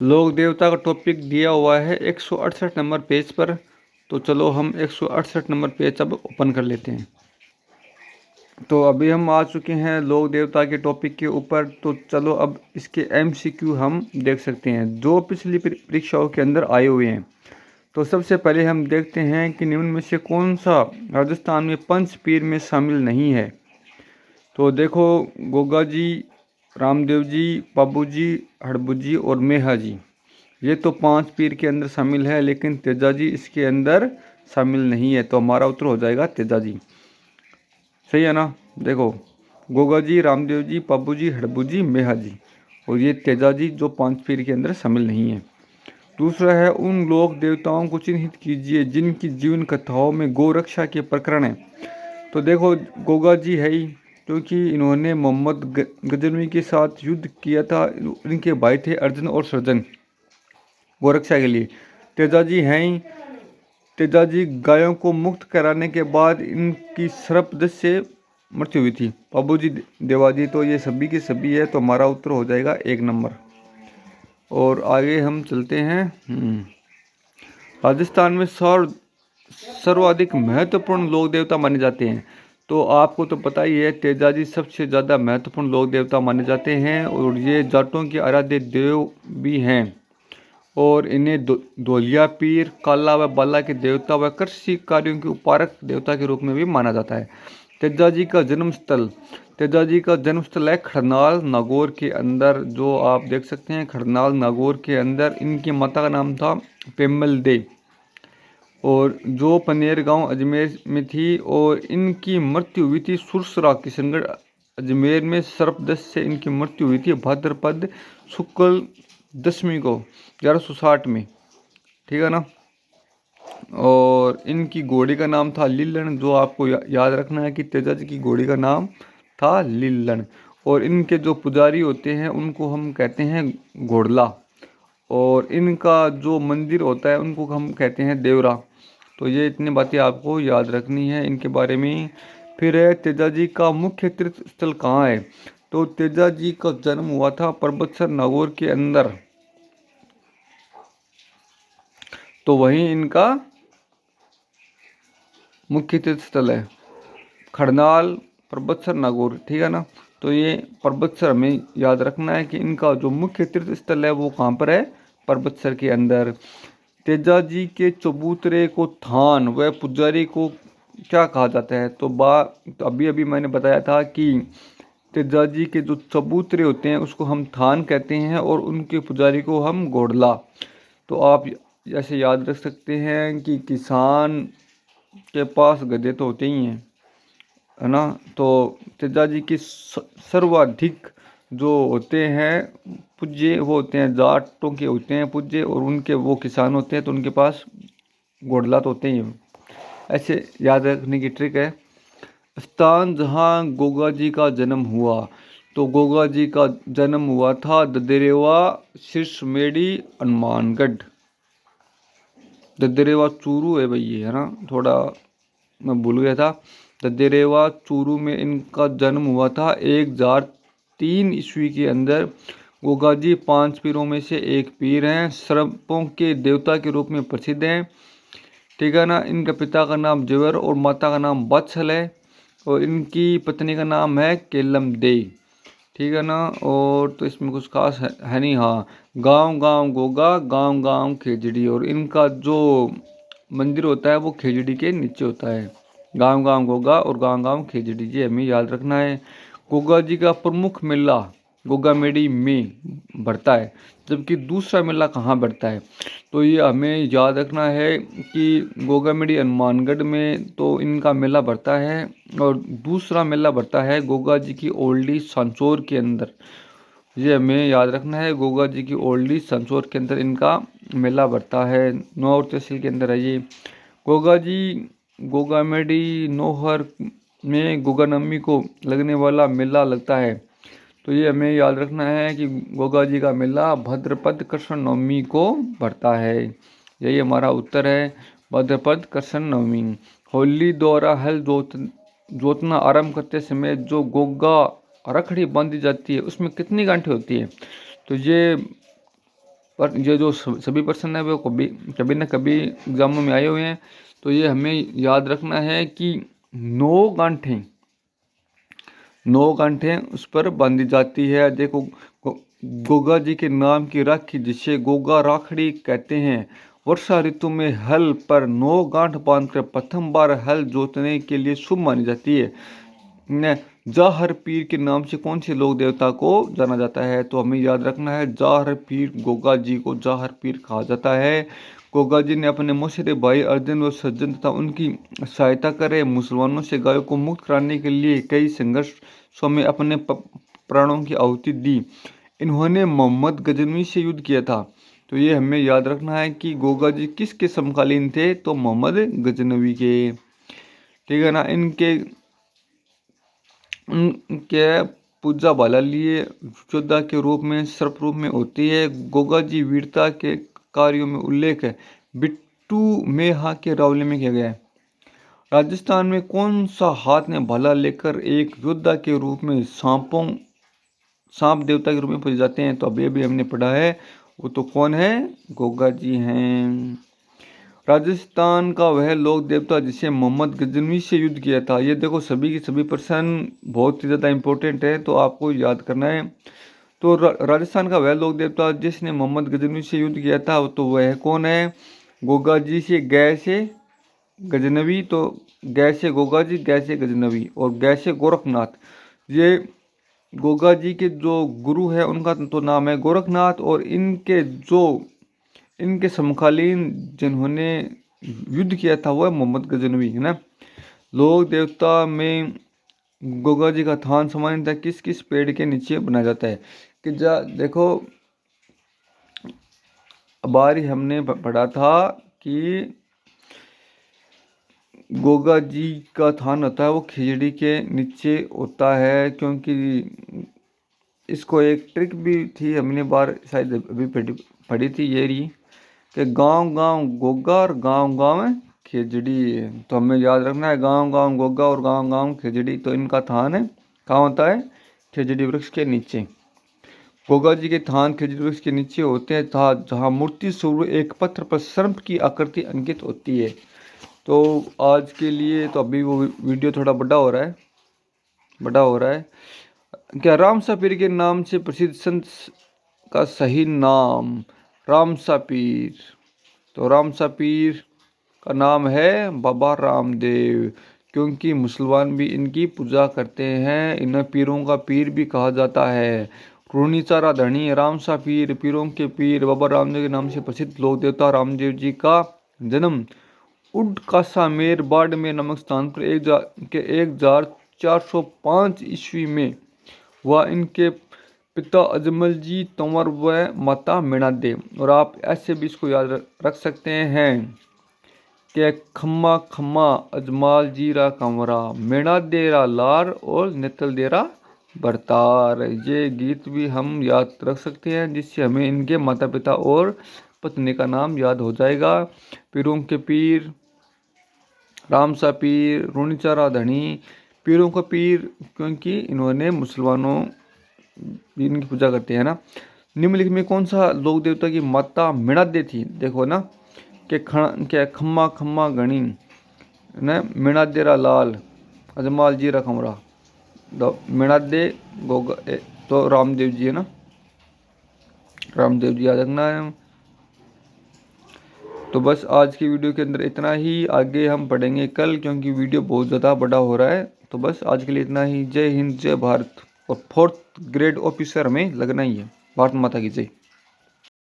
लोक देवता का टॉपिक दिया हुआ है 168 नंबर पेज पर। तो चलो हम 168 नंबर पेज अब ओपन कर लेते हैं। तो अभी हम आ चुके हैं लोक देवता के टॉपिक के ऊपर। तो चलो अब इसके एमसीक्यू हम देख सकते हैं जो पिछली परीक्षाओं के अंदर आए हुए हैं। तो सबसे पहले हम देखते हैं कि निम्न में से कौन सा राजस्थान में पंच पीर में शामिल नहीं है। तो देखो, गोगा जी, रामदेव जी, बाबू जी, हड़बू जी और मेहा जी, ये तो पांच पीर के अंदर शामिल है, लेकिन तेजा जी इसके अंदर शामिल नहीं है। तो हमारा उत्तर हो जाएगा तेजा जी। सही है ना। देखो, गोगा जी, रामदेव जी, बाबू जी, हड़बू जी, मेहा जी और ये तेजा जी जो पांच पीर के अंदर शामिल नहीं है। दूसरा है, उन लोक देवताओं को चिन्हित कीजिए जिनकी जीवन कथाओं में गौरक्षा के प्रकरण हैं। तो देखो, गोगा जी है ही, क्योंकि इन्होंने मोहम्मद गजनवी के साथ युद्ध किया था। इनके भाई थे अर्जुन और सर्जन गोरक्षा के लिए। तेजा जी हैं ही। तेजा जी गायों को मुक्त कराने के बाद इनकी सर्पदंश से मृत्यु हुई थी। बाबू जी, देवा जी, तो ये सभी के सभी है। तो हमारा उत्तर हो जाएगा 1 नंबर। और आगे हम चलते हैं। राजस्थान में सर्वाधिक महत्वपूर्ण लोक देवता माने जाते हैं। तो आपको तो पता ही है, तेजा जी सबसे ज़्यादा महत्वपूर्ण लोक देवता माने जाते हैं और ये जाटों के आराध्य देव भी हैं। और इन्हें धोलिया पीर, काला व बाला के देवता व कृषि कार्यों के उपकारक देवता के रूप में भी माना जाता है। तेजा जी का जन्म स्थल, तेजा जी का जन्म स्थल है खरनाल नागौर के अंदर। जो आप देख सकते हैं, खरनाल नागौर के अंदर इनकी माता का नाम था पेम्मल दे, और जो पनेर गांव अजमेर में थी। और इनकी मृत्यु हुई थी सुरसरा किशनगढ़ अजमेर में। सर्पदंश से इनकी मृत्यु हुई थी भाद्रपद शुक्ल दशमी को 1160 में। ठीक है ना। और इनकी घोड़ी का नाम था लीलन। जो आपको याद रखना है कि तेजा जी की घोड़ी का नाम था लीलन। और इनके जो पुजारी होते हैं उनको हम कहते हैं घोड़ला। और इनका जो मंदिर होता है उनको हम कहते हैं देवरा। तो ये इतनी बातें आपको याद रखनी है इनके बारे में। फिर है, तेजा जी का मुख्य तीर्थ स्थल कहाँ है। तो तेजा जी का जन्म हुआ था परबतसर नागौर के अंदर। तो वहीं इनका मुख्य तीर्थ स्थल है खड़नाल, परबतसर, नागौर। ठीक है ना। तो ये परबतसर हमें याद रखना है कि इनका जो मुख्य तीर्थ स्थल है वो कहाँ पर है, परबतसर के अंदर। तेजा जी के चबूतरे को थान व पुजारी को क्या कहा जाता है। तो अभी अभी मैंने बताया था कि तेजा जी के जो चबूतरे होते हैं उसको हम थान कहते हैं और उनके पुजारी को हम घोड़ला। तो आप ऐसे याद रख सकते हैं कि किसान के पास गधे तो होते ही हैं, है ना। तो तेजा जी की सर्वाधिक जो होते हैं पूज्य, वो होते हैं जाटों के होते हैं पूज्य, और उनके वो किसान होते हैं तो उनके पास घोड़ला तो होते ही हैं। ऐसे याद रखने की ट्रिक है। स्थान जहाँ गोगा जी का जन्म हुआ। तो गोगा जी का जन्म हुआ था ददरेवा शीर्षमेड़ी हनुमानगढ़। ददरेवा चूरू है भाई ये, है ना। थोड़ा मैं भूल गया था। ददरेवा चूरू में इनका जन्म हुआ था 1003 ईस्वी के अंदर। गोगा जी पांच पीरों में से एक पीर हैं। सर्पों के देवता के रूप में प्रसिद्ध हैं। ठीक है ना। इनका पिता का नाम जवर और माता का नाम बत्सल है। और इनकी पत्नी का नाम है केलम दे। ठीक है ना। और तो इसमें कुछ खास है नहीं। हाँ, गांव गांव गोगा, गांव गांव खेजड़ी। और इनका जो मंदिर होता है वो खेजड़ी के नीचे होता है। गांव गांव गोगा और गांव गांव खेजड़ी जी हमें याद रखना है। गोगा जी का प्रमुख मेला गोगा मेड़ी में बढ़ता है, जबकि दूसरा मेला कहाँ बढ़ता है। तो ये हमें याद रखना है कि गोगा मेड़ी हनुमानगढ़ में तो इनका मेला बढ़ता है, और दूसरा मेला बढ़ता है गोगा जी की ओल्डी सांचौर के अंदर। ये हमें याद रखना है, गोगा जी की ओल्डी सांचौर के अंदर इनका मेला बढ़ता है। नौर तहसील के अंदर है ये। गोगा जी गोगामेडी नौहर में गोगानम्मी को लगने वाला मेला लगता है। तो ये हमें याद रखना है कि गोगा जी का मेला भद्रपद कृष्ण नवमी को बढ़ता है। यही हमारा उत्तर है, भद्रपद कृष्ण नवमी। होली द्वारा हल जोतना आरंभ करते समय जो गोगा रखड़ी बांधी जाती है उसमें कितनी गांठें होती है। तो ये पर ये जो सभी प्रश्न है वो कभी कभी न कभी एग्जामों में आए हुए हैं। तो ये हमें याद रखना है कि 9 गांठें उस पर बांधी जाती है। देखो गोगा जी के नाम की राखी जिसे गोगा राखड़ी कहते हैं। वर्षा ऋतु में हल पर 9 गांठ बांधकर प्रथम बार हल जोतने के लिए शुभ मानी जाती है। जाहर पीर के नाम से कौन से लोक देवता को जाना जाता है? तो हमें याद रखना है जाहर पीर, गोगा जी को जाहर पीर कहा जाता है। गोगा जी ने अपने मौसेरे भाई अर्जुन व सज्जन तथा उनकी सहायता करे मुसलमानों से गायों को मुक्त कराने के लिए कई संघर्षों में अपने प्राणों की आहुति दी। इन्होंने मोहम्मद गजनवी से युद्ध किया था। तो ये हमें याद रखना है कि गोगा जी किसके समकालीन थे? तो मोहम्मद गजनवी के। ठीक है ना। उनके पूजा बाला लिए योद्धा के रूप में सर्प रूप में होती है। गोगा जी वीरता के कार्यों में उल्लेख है बिट्टू मेहा के रावले में किया गया है। राजस्थान में कौन सा हाथ में भाला लेकर एक योद्धा के रूप में सांप देवता के रूप में पूजे जाते हैं? तो अभी हमने पढ़ा है, वो तो कौन है? गोगा जी हैं। राजस्थान का वह लोक देवता जिसे मोहम्मद गजनवी से युद्ध किया था। ये देखो सभी के सभी प्रश्न बहुत ही ज़्यादा इंपॉर्टेंट है, तो आपको याद करना है। तो राजस्थान का वह लोक देवता जिसने मोहम्मद गजनवी से युद्ध किया था तो वह कौन है? गोगा जी से गै से गजनवी, तो गै से गोगा जी, गै से गजनवी और गै से गोरखनाथ। ये गोगा जी के जो गुरु है उनका तो नाम है गोरखनाथ, और इनके समकालीन जिन्होंने युद्ध किया था वो है मोहम्मद गजनवी, है ना। लोक देवता में गोगा जी का थान सामान्यतः किस किस पेड़ के नीचे बनाया जाता है? कि देखो बारी हमने पढ़ा था कि गोगा जी का थान होता है वो खिचड़ी के नीचे होता है, क्योंकि इसको एक ट्रिक भी थी, हमने बार शायद अभी पढ़ी थी ये रही कि गांव गांव गोगा और गांव गांव खिचड़ी। तो हमें याद रखना है गांव गांव गोगा और गांव गांव खिचड़ी। तो इनका थान है कहाँ होता है? खिचड़ी वृक्ष के नीचे। गोगा जी के थान खिचड़ी वृक्ष के नीचे होते हैं जहाँ मूर्ति स्वरूप एक पत्थर पर सर्प की आकृति अंकित होती है। तो आज के लिए तो अभी वो वीडियो थोड़ा बड़ा हो रहा है। क्या रामसा पीर के नाम से प्रसिद्ध संत का सही नाम? रामसा पीर। तो रामसा पीर का नाम है बाबा रामदेव, क्योंकि मुसलमान भी इनकी पूजा करते हैं। इन्हें पीरों का पीर भी कहा जाता है। रूणीचारा धनी रामसा पीर, पीरों के पीर बाबा रामदेव के नाम से प्रसिद्ध लोक देवता रामदेव जी का जन्म उड कासामेर बाड़मेर नामक स्थान पर 1405 ईस्वी में हुआ। इनके पिता अजमल जी तंवर व माता मीणा देव। और आप ऐसे भी इसको याद रख सकते हैं कि खम्मा खम्मा अजमाल जीरा कंवरा, मीणा देरा लार और नेतल देरा बरतार। ये गीत भी हम याद रख सकते हैं, जिससे हमें इनके माता पिता और पत्नी का नाम याद हो जाएगा। पीरों के पीर रामसा पीर, रूणीचारा धनी, पीरों का पीर क्योंकि इन्होंने मुसलमानों इनकी पूजा करते हैं ना। निम्नलिखित में कौन सा लोक देवता की माता मीणादे थी? देखो ना कि खम्मा खम्मा गणी न मीणादेरा लाल अजमाल जी रखमरा। मीणादे गोगा तो रामदेव जी है ना, रामदेव जी याद रखना है। तो बस आज की वीडियो के अंदर इतना ही, आगे हम पढ़ेंगे कल, क्योंकि वीडियो बहुत ज़्यादा बड़ा हो रहा है। तो बस आज के लिए इतना ही। जय हिंद, जय भारत। और 4th ग्रेड ऑफिसर में लगना ही है। भारत माता की जय।